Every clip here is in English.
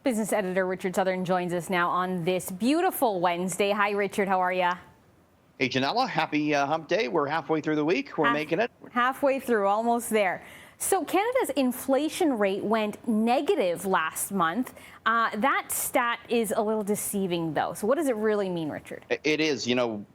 Business editor Richard Southern joins us now on this beautiful Wednesday. Hi, Richard. How are you? Hey, Janella. Happy hump day. We're halfway through the week. We're making it. Halfway through, almost there. So Canada's inflation rate went negative last month. That stat is a little deceiving, though. So what does it really mean, Richard? It is.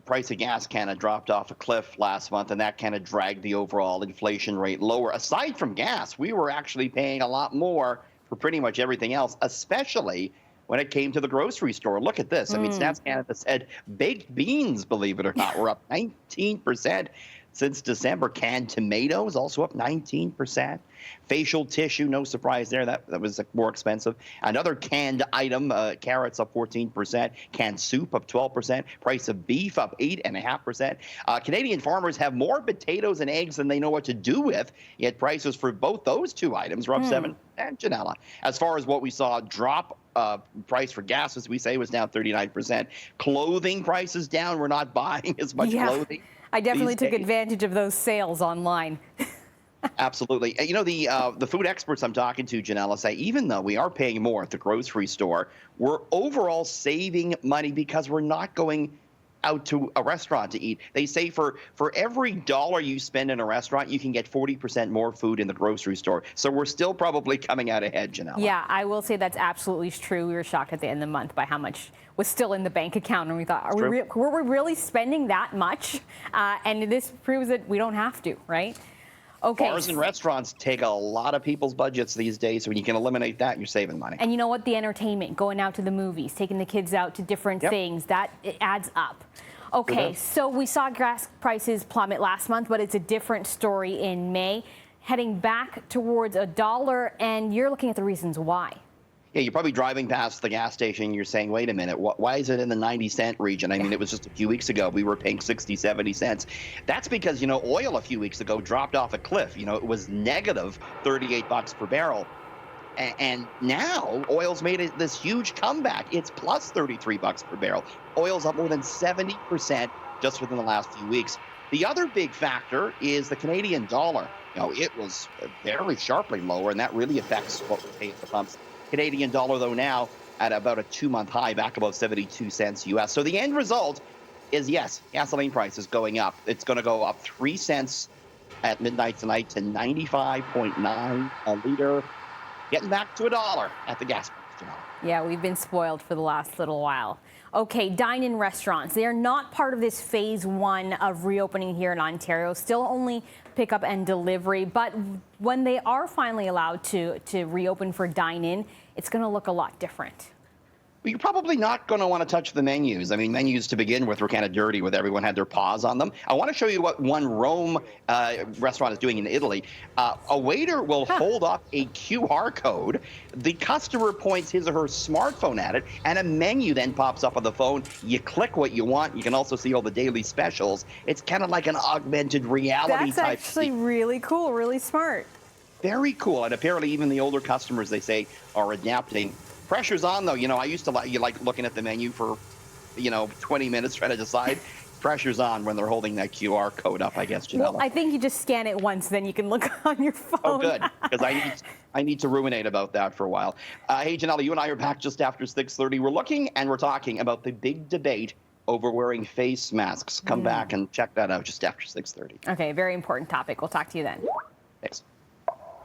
Price of gas kind of dropped off a cliff last month, and that kind of dragged the overall inflation rate lower. Aside from gas, we were actually paying a lot more for pretty much everything else, especially when it came to the grocery store. Look at this. I mean, Stats Canada said baked beans, believe it or not, were up 19% since December. Canned tomatoes also up 19%. Facial tissue, no surprise there. That was more expensive. Another canned item, carrots up 14%. Canned soup up 12%. Price of beef up 8.5%. Canadian farmers have more potatoes and eggs than they know what to do with, yet prices for both those two items are up 7%, Janella. As far as what we saw drop price for gas, as we say, was down 39%. Clothing prices down. We're not buying as much clothing. I definitely took advantage of those sales online. Absolutely. The food experts I'm talking to, Janella, say even though we are paying more at the grocery store, we're overall saving money because we're not going out to a restaurant to eat. They say for every dollar you spend in a restaurant, you can get 40% more food in the grocery store. So we're still probably coming out ahead, Janella. Yeah, I will say that's absolutely true. We were shocked at the end of the month by how much was still in the bank account, and we thought, were we really spending that much? And this proves that we don't have to, right? Okay. Bars and restaurants take a lot of people's budgets these days. So when you can eliminate that, you're saving money. And you know what? The entertainment, going out to the movies, taking the kids out to different things, it adds up. Okay, so we saw gas prices plummet last month, but it's a different story in May, heading back towards $1, and you're looking at the reasons why. Yeah, you're probably driving past the gas station. You're saying, wait a minute, why is it in the 90-cent region? I mean, it was just a few weeks ago. We were paying 60, 70 cents. That's because, oil a few weeks ago dropped off a cliff. It was negative 38 bucks per barrel. And now oil's made this huge comeback. It's plus 33 bucks per barrel. Oil's up more than 70% just within the last few weeks. The other big factor is the Canadian dollar. It was very sharply lower, and that really affects what we pay at the pumps. Canadian dollar, though, now at about a 2-month high, back above 72 cents U.S. So the end result is, yes, gasoline prices going up. It's going to go up 3 cents at midnight tonight to 95.9 a liter, getting back to $1 at the gas pumps. Yeah, we've been spoiled for the last little while. Okay, dine-in restaurants. They are not part of this phase 1 of reopening here in Ontario. Still only pickup and delivery. But when they are finally allowed to reopen for dine-in, it's going to look a lot different. Well, you're probably not going to want to touch the menus. I mean, menus to begin with were kind of dirty with everyone had their paws on them. I want to show you what one Rome restaurant is doing in Italy. A waiter will hold up a QR code. The customer points his or her smartphone at it, and a menu then pops up on the phone. You click what you want. You can also see all the daily specials. It's kind of like an augmented reality type. That's actually really cool, really smart. Very cool. And apparently even the older customers, they say, are adapting. Pressure's on, though. I used to like looking at the menu for, 20 minutes trying to decide. Pressure's on when they're holding that QR code up, I guess, Janella. Well, I think you just scan it once, then you can look on your phone. Oh, good, because I need to ruminate about that for a while. Hey, Janella, you and I are back just after 6:30. We're looking and we're talking about the big debate over wearing face masks. Come back and check that out just after 6:30. Okay, very important topic. We'll talk to you then. Thanks.